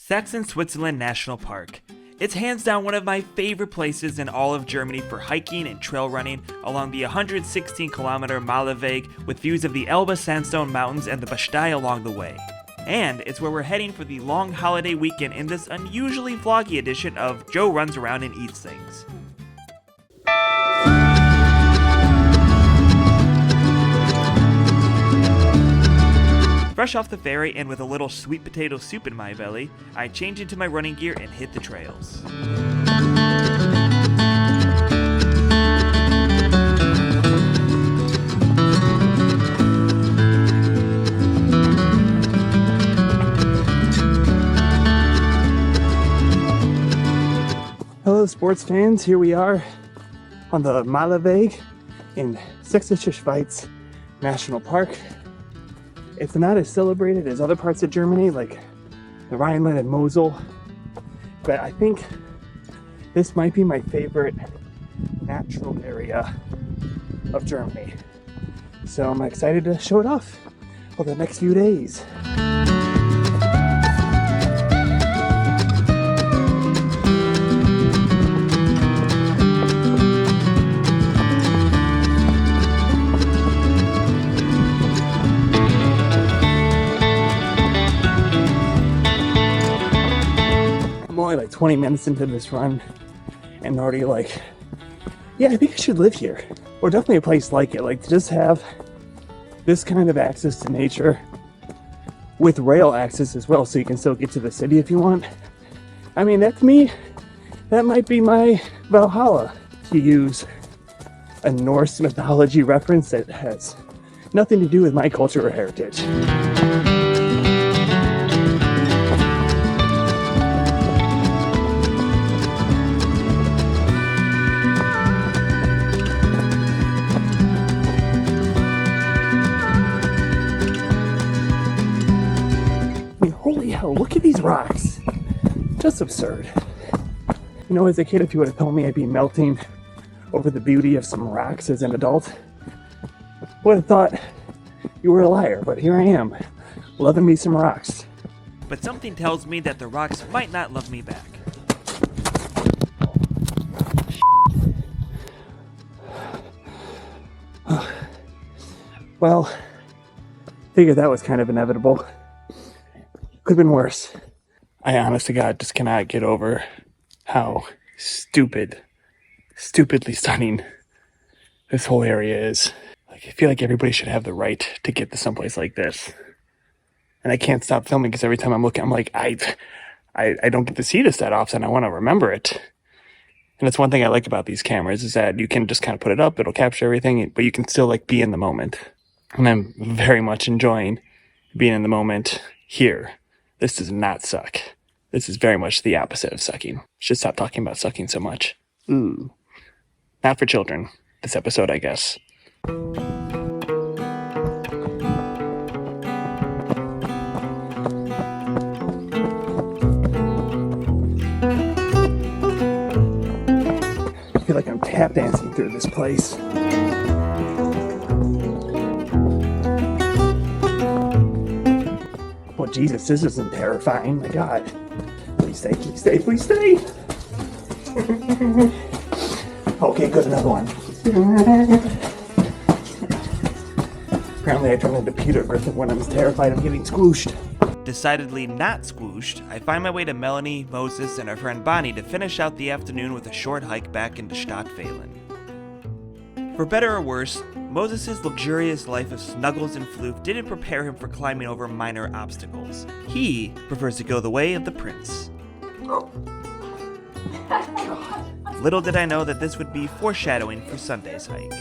Saxon Switzerland National Park. It's hands down one of my favorite places in all of Germany for hiking and trail running along the 116-kilometer Malerweg with views of the Elbe Sandstone Mountains and the Bastei along the way. And it's where we're heading for the long holiday weekend in this unusually vloggy edition of Joe Runs Around and Eats Things. Fresh off the ferry and with a little sweet potato soup in my belly, I change into my running gear and hit the trails. Hello sports fans, here we are on the Malerweg in Saxon Switzerland National Park. It's not as celebrated as other parts of Germany like the Rhineland and Mosel, but I think this might be my favorite natural area of Germany. So I'm excited to show it off over the next few days. I'm only like 20 minutes into this run and already like, yeah, I think I should live here. Or definitely a place like it. Like to just have this kind of access to nature with rail access as well, so you can still get to the city if you want. I mean, that to me, that might be my Valhalla, to use a Norse mythology reference that has nothing to do with my culture or heritage. Holy hell, look at these rocks. Just absurd. You know, as a kid, if you would have told me I'd be melting over the beauty of some rocks as an adult, I would have thought you were a liar, but here I am, loving me some rocks. But something tells me that the rocks might not love me back. Well, figured that was kind of inevitable. Could have been worse. I honest to God just cannot get over how stupidly stunning this whole area is. Like, I feel like everybody should have the right to get to someplace like this. And I can't stop filming because every time I'm looking, I'm like, I don't get to see this that often. I want to remember it. And that's one thing I like about these cameras, is that you can just kind of put it up, it'll capture everything, but you can still like be in the moment. And I'm very much enjoying being in the moment here. This does not suck. This is very much the opposite of sucking. Should stop talking about sucking so much. Ooh. Not for children. This episode, I guess. I feel like I'm tap dancing through this place. Oh, Jesus, this isn't terrifying. My God. Please stay, please stay, please stay. Okay, good, another one. Apparently I turned into Peter Griffin when I was terrified of getting squooshed. Decidedly not squooshed, I find my way to Melanie, Moses, and our friend Bonnie to finish out the afternoon with a short hike back into Stadtfehlen. For better or worse, Moses' luxurious life of snuggles and floof didn't prepare him for climbing over minor obstacles. He prefers to go the way of the prince. Little did I know that this would be foreshadowing for Sunday's hike.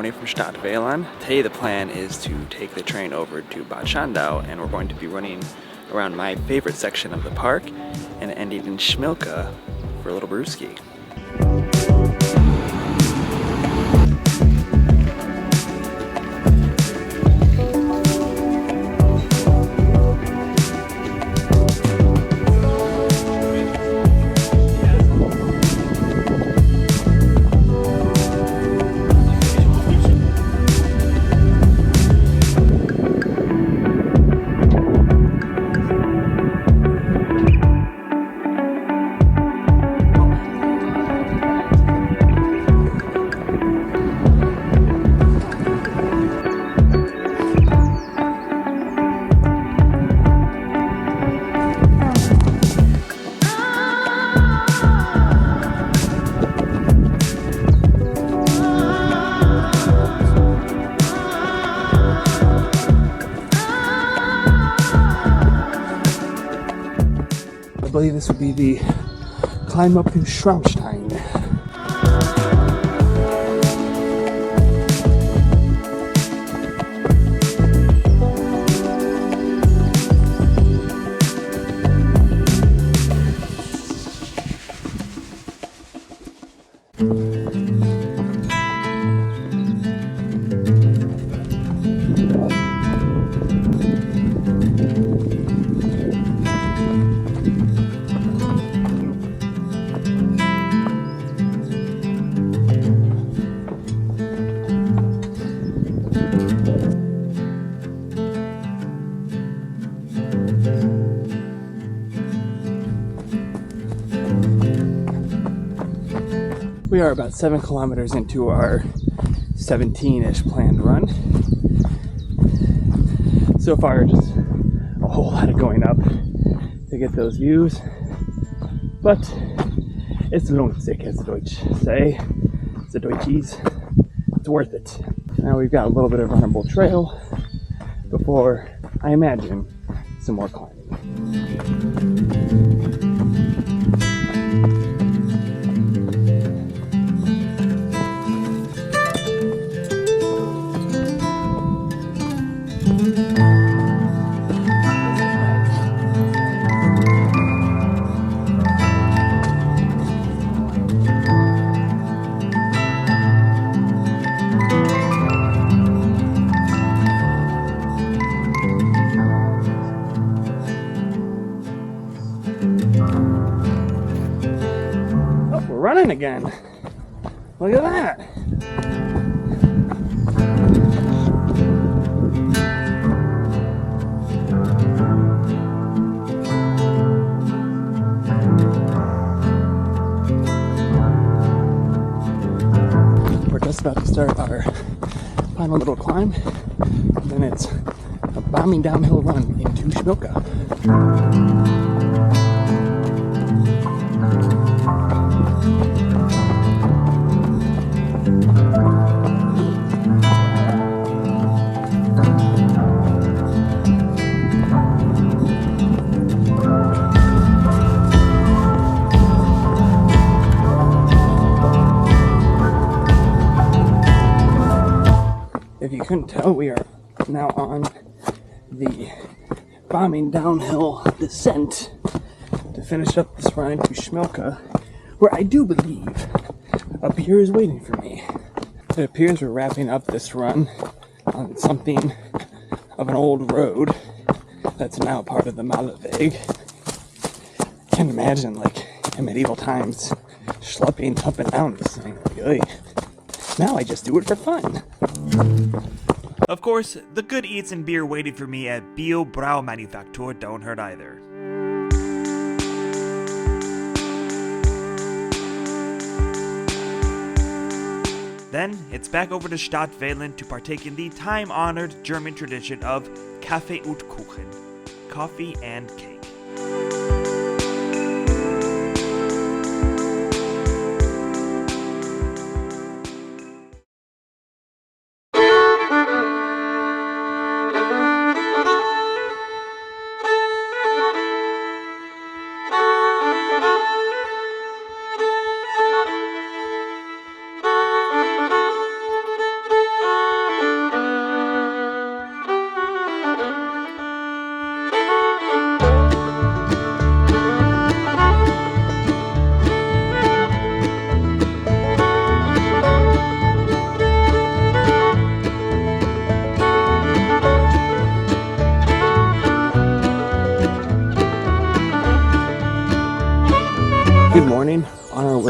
morning from Stadtweiler. Today the plan is to take the train over to Bad Schandau, and we're going to be running around my favorite section of the park and ending in Schmilka for a little brewski. I believe this would be the climb up to Schrammstein. We are about 7 kilometers into our 17-ish planned run. So far, just a whole lot of going up to get those views. But it's lohnt sich, as the Deutsch say. It's the Deutschies. It's worth it. Now we've got a little bit of runnable trail before, I imagine, some more climbing. We're running again. Look at that. We're just about to start our final little climb, and then it's a bombing downhill run into Schmilka. If you couldn't tell, we are now on the bombing downhill descent to finish up this run to Schmilka, where I do believe a beer is waiting for me. It appears we're wrapping up this run on something of an old road that's now part of the Malerweg. Can't imagine, like, in medieval times, schlepping up and down this thing. Like, oy. Now I just do it for fun. Of course, the good eats and beer waiting for me at Bio Brau Manufaktur don't hurt either. Then, it's back over to Stadtweiler to partake in the time-honored German tradition of Kaffee und Kuchen, coffee and cake.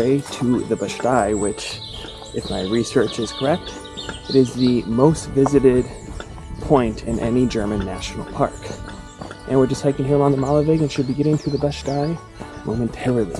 way to the Bastei, which, if my research is correct, it is the most visited point in any German national park. And we're just hiking here along the Malerweg and should be getting to the Bastei momentarily.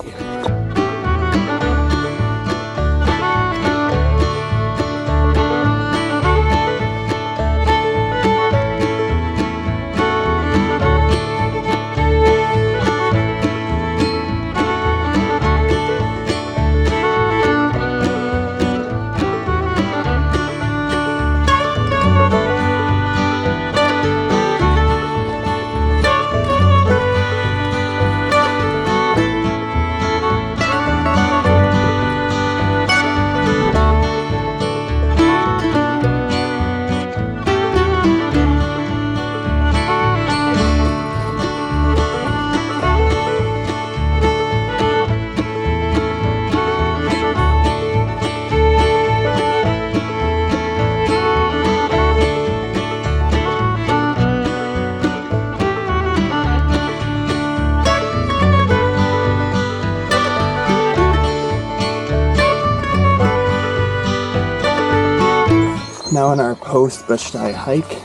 Now on our post-Bastei hike,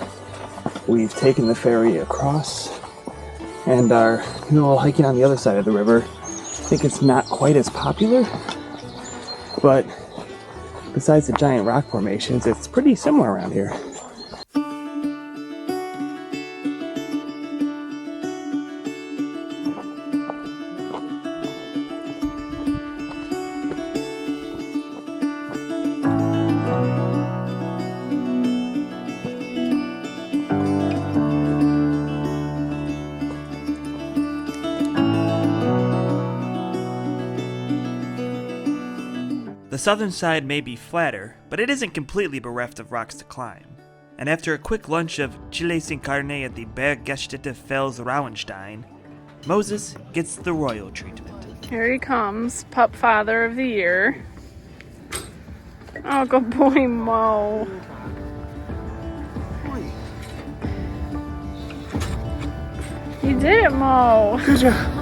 we've taken the ferry across and are hiking on the other side of the river. I think it's not quite as popular, but besides the giant rock formations, it's pretty similar around here. The southern side may be flatter, but it isn't completely bereft of rocks to climb. And after a quick lunch of chile sin carne at the Berggaststätte Fels Rauenstein, Moses gets the royal treatment. Here he comes, pup father of the year. Oh, good boy, Mo. You did it, Mo. Good job.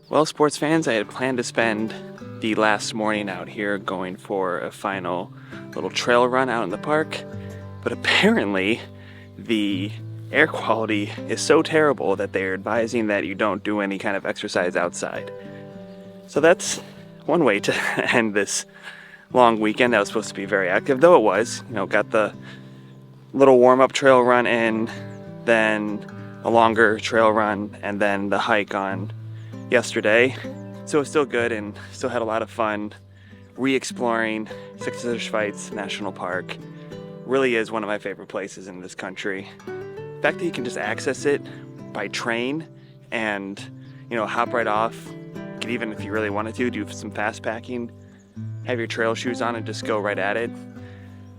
Well, sports fans, I had planned to spend the last morning out here going for a final little trail run out in the park, but apparently the air quality is so terrible that they're advising that you don't do any kind of exercise outside. So that's one way to end this long weekend that was supposed to be very active, though it was. Got the little warm-up trail run in, then a longer trail run, and then the hike on yesterday. So it was still good and still had a lot of fun re-exploring Saxon Switzerland National Park. Really is one of my favorite places in this country. The fact that you can just access it by train and, hop right off. You could even, if you really wanted to, do some fast packing, have your trail shoes on and just go right at it.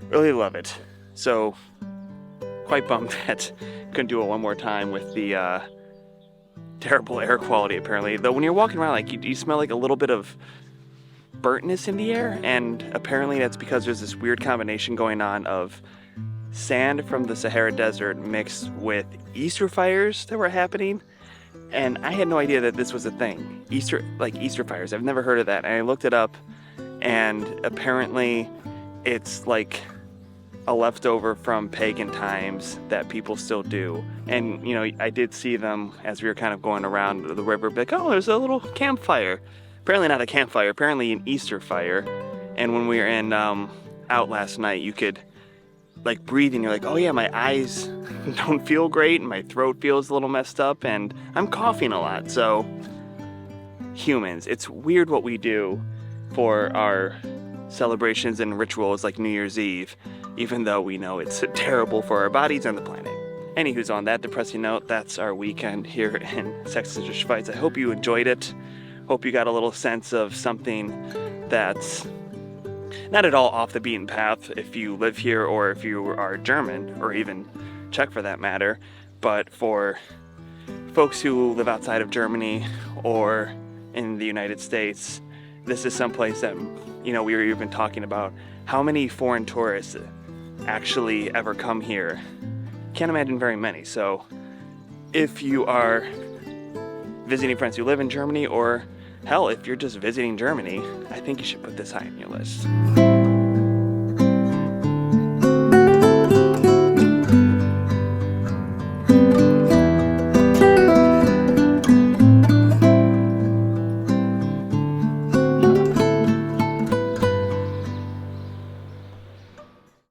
Really love it. So quite bummed that couldn't do it one more time with the terrible air quality apparently. Though when you're walking around, you smell like a little bit of burntness in the air, and apparently that's because there's this weird combination going on of sand from the Sahara Desert mixed with Easter fires that were happening. And I had no idea that this was a thing. Easter fires. I've never heard of that. And I looked it up, and apparently it's like a leftover from pagan times that people still do. And, I did see them as we were kind of going around the river, like, oh, there's a little campfire. Apparently not a campfire, apparently an Easter fire. And when we were out last night, you could breathe and you're like, oh yeah, my eyes don't feel great and my throat feels a little messed up and I'm coughing a lot. So humans, it's weird what we do for our celebrations and rituals like New Year's Eve. even though we know it's terrible for our bodies and the planet. Anywho's, on that depressing note, that's our weekend here in Saxon Switzerland. I hope you enjoyed it. Hope you got a little sense of something that's not at all off the beaten path if you live here or if you are German, or even Czech for that matter. But for folks who live outside of Germany or in the United States, this is someplace that, we were even talking about how many foreign tourists actually ever come here. Can't imagine very many. So if you are visiting friends who live in Germany, or hell, if you're just visiting Germany, I think you should put this high on your list.